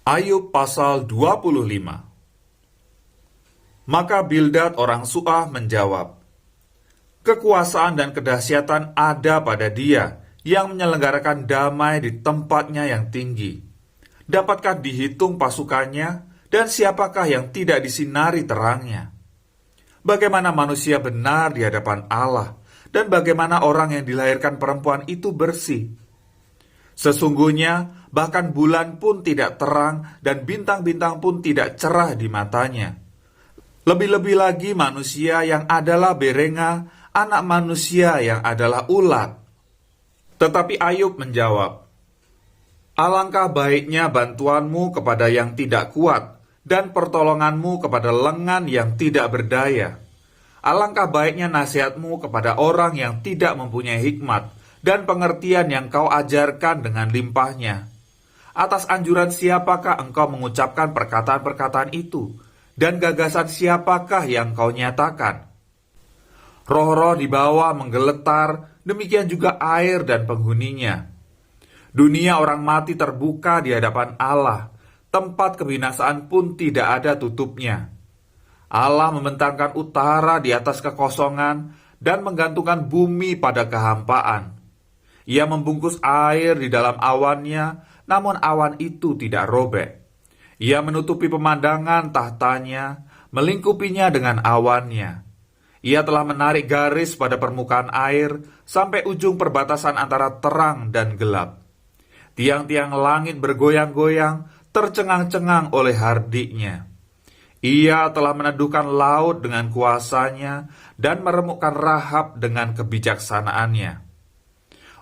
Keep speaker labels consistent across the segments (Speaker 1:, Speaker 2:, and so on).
Speaker 1: Ayub pasal 25. Maka Bildad orang Su'ah menjawab, "Kekuasaan dan kedahsyatan ada pada Dia yang menyelenggarakan damai di tempatnya yang tinggi. Dapatkah dihitung pasukannya, dan siapakah yang tidak disinari terangnya? Bagaimana manusia benar di hadapan Allah, dan bagaimana orang yang dilahirkan perempuan itu bersih? Sesungguhnya bahkan bulan pun tidak terang dan bintang-bintang pun tidak cerah di matanya. Lebih-lebih lagi manusia yang adalah berenga, anak manusia yang adalah ulat." Tetapi Ayub menjawab, "Alangkah baiknya bantuanmu kepada yang tidak kuat, dan pertolonganmu kepada lengan yang tidak berdaya. Alangkah baiknya nasihatmu kepada orang yang tidak mempunyai hikmat, dan pengertian yang kau ajarkan dengan limpahnya. Atas anjuran siapakah engkau mengucapkan perkataan-perkataan itu, dan gagasan siapakah yang kau nyatakan? Roh-roh di bawah menggeletar, demikian juga air dan penghuninya. Dunia orang mati terbuka di hadapan Allah, tempat kebinasaan pun tidak ada tutupnya. Allah membentangkan utara di atas kekosongan dan menggantungkan bumi pada kehampaan. Ia membungkus air di dalam awannya, namun awan itu tidak robek. Ia menutupi pemandangan tahtanya, melingkupinya dengan awannya. Ia telah menarik garis pada permukaan air sampai ujung perbatasan antara terang dan gelap. Tiang-tiang langit bergoyang-goyang, tercengang-cengang oleh hardiknya. Ia telah meneduhkan laut dengan kuasanya dan meremukkan Rahab dengan kebijaksanaannya.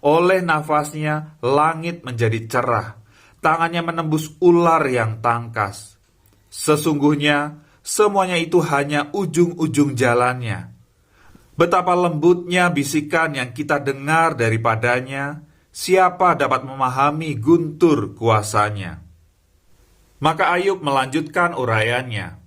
Speaker 1: Oleh nafasnya, langit menjadi cerah, tangannya menembus ular yang tangkas. Sesungguhnya, semuanya itu hanya ujung-ujung jalannya. Betapa lembutnya bisikan yang kita dengar daripadanya, siapa dapat memahami guntur kuasanya?" Maka Ayub melanjutkan uraiannya,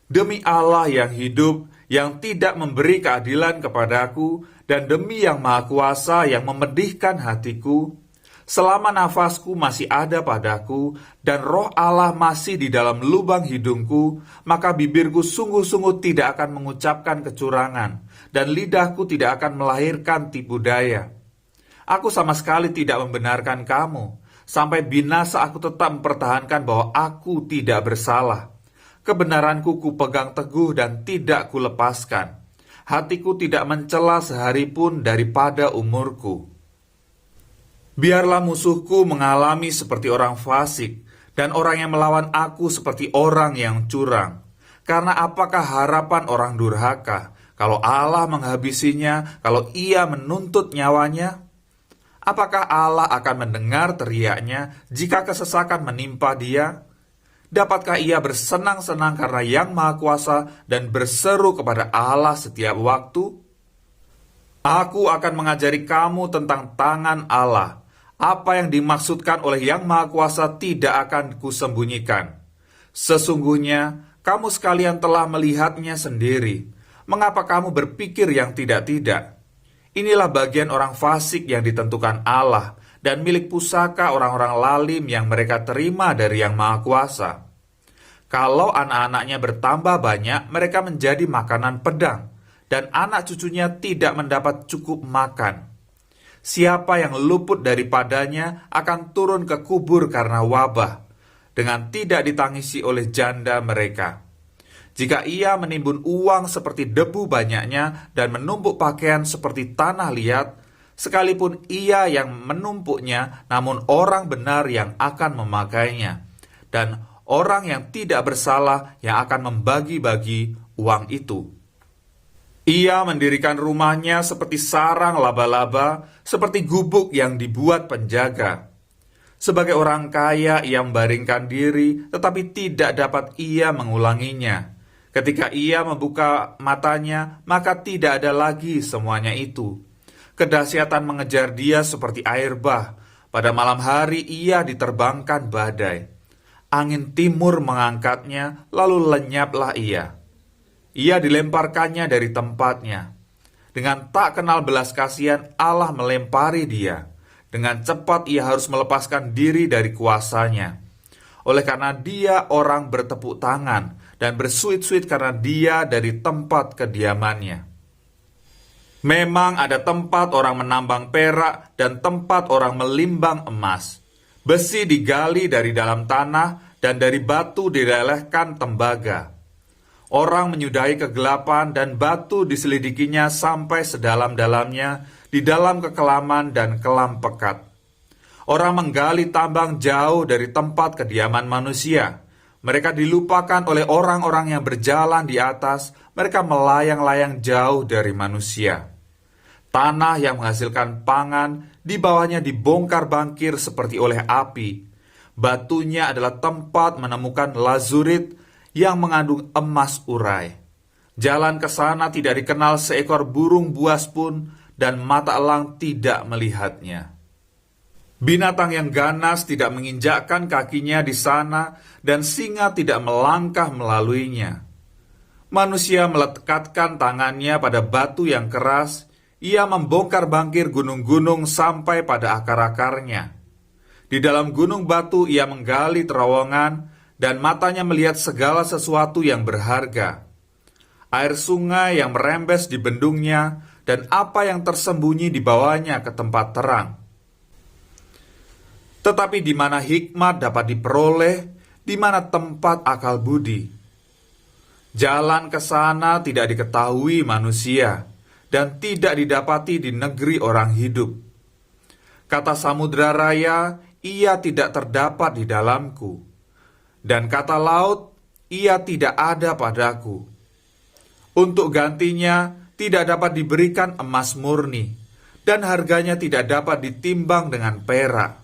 Speaker 1: "Demi Allah yang hidup, yang tidak memberi keadilan kepadaku, dan demi yang Maha Kuasa yang memedihkan hatiku, selama nafasku masih ada padaku, dan roh Allah masih di dalam lubang hidungku, maka bibirku sungguh-sungguh tidak akan mengucapkan kecurangan, dan lidahku tidak akan melahirkan tipu daya. Aku sama sekali tidak membenarkan kamu, sampai binasa aku tetap mempertahankan bahwa aku tidak bersalah. Kebenaranku kupegang teguh dan tidak kulepaskan. Hatiku tidak mencela sehari pun daripada umurku. Biarlah musuhku mengalami seperti orang fasik, dan orang yang melawan aku seperti orang yang curang. Karena apakah harapan orang durhaka, kalau Allah menghabisinya, kalau ia menuntut nyawanya? Apakah Allah akan mendengar teriaknya jika kesesakan menimpa dia? Dapatkah ia bersenang-senang karena Yang Maha Kuasa dan berseru kepada Allah setiap waktu? Aku akan mengajari kamu tentang tangan Allah. Apa yang dimaksudkan oleh Yang Maha Kuasa tidak akan kusembunyikan. Sesungguhnya kamu sekalian telah melihatnya sendiri. Mengapa kamu berpikir yang tidak-tidak? Inilah bagian orang fasik yang ditentukan Allah, dan milik pusaka orang-orang lalim yang mereka terima dari Yang Maha Kuasa. Kalau anak-anaknya bertambah banyak, mereka menjadi makanan pedang, dan anak cucunya tidak mendapat cukup makan. Siapa yang luput daripadanya akan turun ke kubur karena wabah, dengan tidak ditangisi oleh janda mereka. Jika ia menimbun uang seperti debu banyaknya dan menumpuk pakaian seperti tanah liat, sekalipun ia yang menumpuknya, namun orang benar yang akan memakainya, dan orang yang tidak bersalah yang akan membagi-bagi uang itu. Ia mendirikan rumahnya seperti sarang laba-laba, seperti gubuk yang dibuat penjaga. Sebagai orang kaya ia membaringkan diri, tetapi tidak dapat ia mengulanginya. Ketika ia membuka matanya, maka tidak ada lagi semuanya itu. Kedahsyatan mengejar dia seperti air bah. Pada malam hari ia diterbangkan badai. Angin timur mengangkatnya, lalu lenyaplah ia. Ia dilemparkannya dari tempatnya. Dengan tak kenal belas kasihan, Allah melempari dia. Dengan cepat ia harus melepaskan diri dari kuasanya. oleh karena dia orang bertepuk tangan, dan bersuit-suit karena dia dari tempat kediamannya. Memang ada tempat orang menambang perak dan tempat orang melimbang emas. Besi digali dari dalam tanah dan dari batu dilelehkan tembaga. Orang menyudahi kegelapan dan batu diselidikinya sampai sedalam-dalamnya di dalam kekelaman dan kelam pekat. Orang menggali tambang jauh dari tempat kediaman manusia. Mereka dilupakan oleh orang-orang yang berjalan di atas. Mereka melayang-layang jauh dari manusia. Tanah yang menghasilkan pangan di bawahnya dibongkar bangkir seperti oleh api. Batunya adalah tempat menemukan lazurit yang mengandung emas urai. Jalan ke sana tidak dikenal seekor burung buas pun, dan mata elang tidak melihatnya. Binatang yang ganas tidak menginjakkan kakinya di sana, dan singa tidak melangkah melaluinya. Manusia melekatkan tangannya pada batu yang keras, ia membongkar bangkir gunung-gunung sampai pada akar-akarnya. Di dalam gunung batu ia menggali terowongan, dan matanya melihat segala sesuatu yang berharga. Air sungai yang merembes di bendungnya, dan apa yang tersembunyi di bawahnya ke tempat terang. Tetapi di mana hikmat dapat diperoleh, di mana tempat akal budi? Jalan ke sana tidak diketahui manusia, dan tidak didapati di negeri orang hidup. Kata samudra raya, ia tidak terdapat di dalamku. Dan kata laut, ia tidak ada padaku. Untuk gantinya, tidak dapat diberikan emas murni, dan harganya tidak dapat ditimbang dengan perak.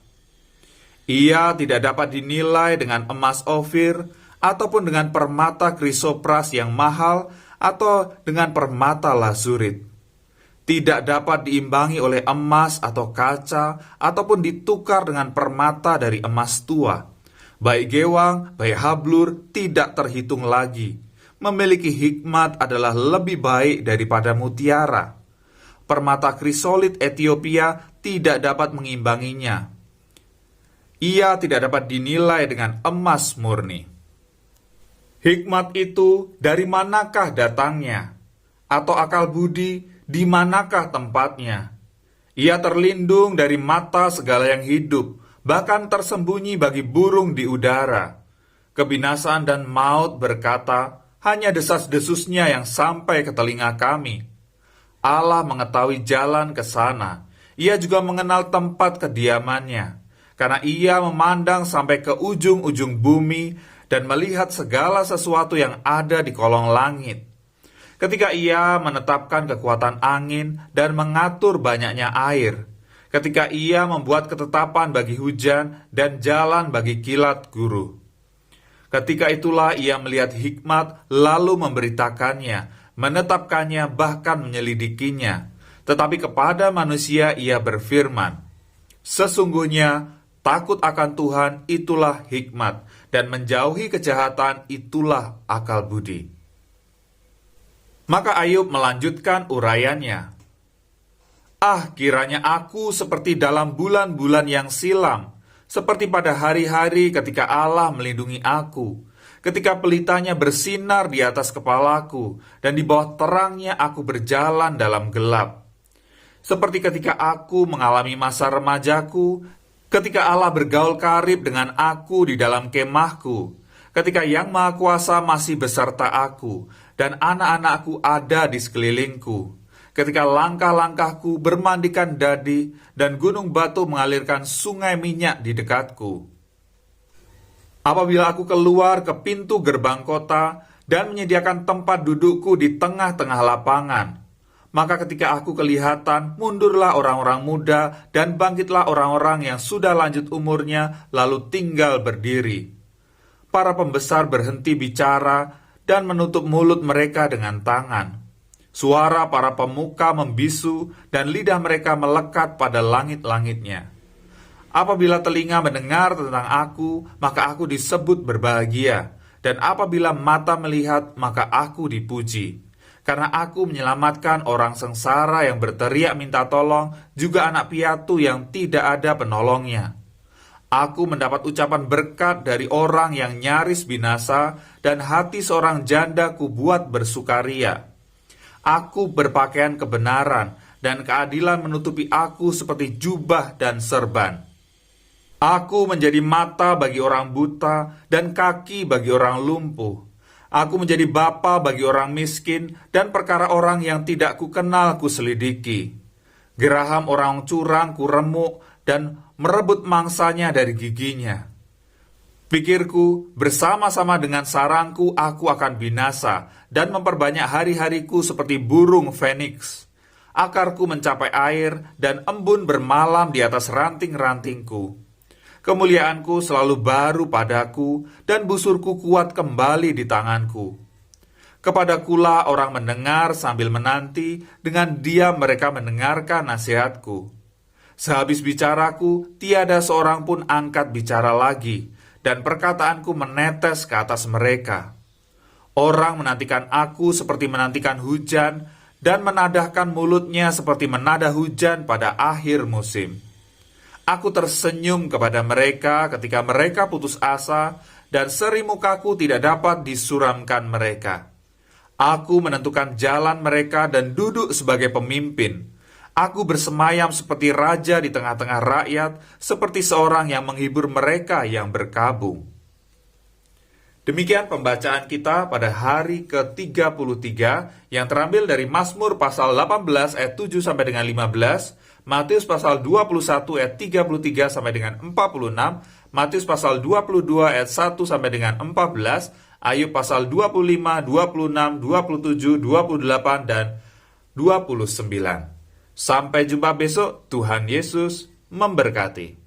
Speaker 1: Ia tidak dapat dinilai dengan emas ofir, ataupun dengan permata krisopras yang mahal, atau dengan permata lazurit. Tidak dapat diimbangi oleh emas atau kaca, ataupun ditukar dengan permata dari emas tua. Baik gewang, baik hablur, tidak terhitung lagi. Memiliki hikmat adalah lebih baik daripada mutiara. Permata krisolit Ethiopia tidak dapat mengimbanginya. Ia tidak dapat dinilai dengan emas murni. Hikmat itu dari manakah datangnya? Atau akal budi di manakah tempatnya? Ia terlindung dari mata segala yang hidup, bahkan tersembunyi bagi burung di udara. Kebinasaan dan maut berkata, hanya desas-desusnya yang sampai ke telinga kami. Allah mengetahui jalan ke sana. Ia juga mengenal tempat kediamannya, karena ia memandang sampai ke ujung-ujung bumi dan melihat segala sesuatu yang ada di kolong langit. Ketika ia menetapkan kekuatan angin dan mengatur banyaknya air, ketika ia membuat ketetapan bagi hujan dan jalan bagi kilat guru. Ketika itulah ia melihat hikmat lalu memberitakannya, menetapkannya bahkan menyelidikinya. Tetapi kepada manusia ia berfirman, sesungguhnya takut akan Tuhan itulah hikmat, dan menjauhi kejahatan itulah akal budi. Maka Ayub melanjutkan uraiannya. Ah, kiranya aku seperti dalam bulan-bulan yang silam, seperti pada hari-hari ketika Allah melindungi aku, ketika pelitanya bersinar di atas kepalaku, dan di bawah terangnya aku berjalan dalam gelap. Seperti ketika aku mengalami masa remajaku, ketika Allah bergaul karib dengan aku di dalam kemahku, ketika Yang Maha Kuasa masih beserta aku, dan anak-anakku ada di sekelilingku, ketika langkah-langkahku bermandikan dadi, dan gunung batu mengalirkan sungai minyak di dekatku. Apabila aku keluar ke pintu gerbang kota, dan menyediakan tempat dudukku di tengah-tengah lapangan, maka ketika aku kelihatan, mundurlah orang-orang muda, dan bangkitlah orang-orang yang sudah lanjut umurnya, lalu tinggal berdiri. Para pembesar berhenti bicara, dan menutup mulut mereka dengan tangan. Suara para pemuka membisu, dan lidah mereka melekat pada langit-langitnya. Apabila telinga mendengar tentang aku, maka aku disebut berbahagia, dan apabila mata melihat, maka aku dipuji. Karena aku menyelamatkan orang sengsara yang berteriak minta tolong, juga anak piatu yang tidak ada penolongnya. Aku mendapat ucapan berkat dari orang yang nyaris binasa, dan hati seorang janda kubuat bersukaria. Aku berpakaian kebenaran, dan keadilan menutupi aku seperti jubah dan serban. Aku menjadi mata bagi orang buta, dan kaki bagi orang lumpuh. Aku menjadi bapa bagi orang miskin, dan perkara orang yang tidak kukenal kuselidiki. Geraham orang curang kuremuk, dan merebut mangsanya dari giginya. Pikirku, bersama-sama dengan sarangku aku akan binasa, dan memperbanyak hari-hariku seperti burung feniks. Akarku mencapai air, dan embun bermalam di atas ranting-rantingku. Kemuliaanku selalu baru padaku, dan busurku kuat kembali di tanganku. Kepadakulah orang mendengar sambil menanti, dengan diam mereka mendengarkan nasihatku. Sehabis bicaraku, tiada seorang pun angkat bicara lagi, dan perkataanku menetes ke atas mereka. Orang menantikan aku seperti menantikan hujan, dan menadahkan mulutnya seperti menada hujan pada akhir musim. Aku tersenyum kepada mereka ketika mereka putus asa, dan seri mukaku tidak dapat disuramkan mereka. Aku menentukan jalan mereka dan duduk sebagai pemimpin. Aku bersemayam seperti raja di tengah-tengah rakyat, seperti seorang yang menghibur mereka yang berkabung. Demikian pembacaan kita pada hari ke-33 yang terambil dari Mazmur pasal 18 ayat 7 sampai dengan 15, Matius pasal 21 ayat 33 sampai dengan 46, Matius pasal 22 ayat 1 sampai dengan 14, Ayub pasal 25, 26, 27, 28 dan 29. Sampai jumpa besok, Tuhan Yesus memberkati.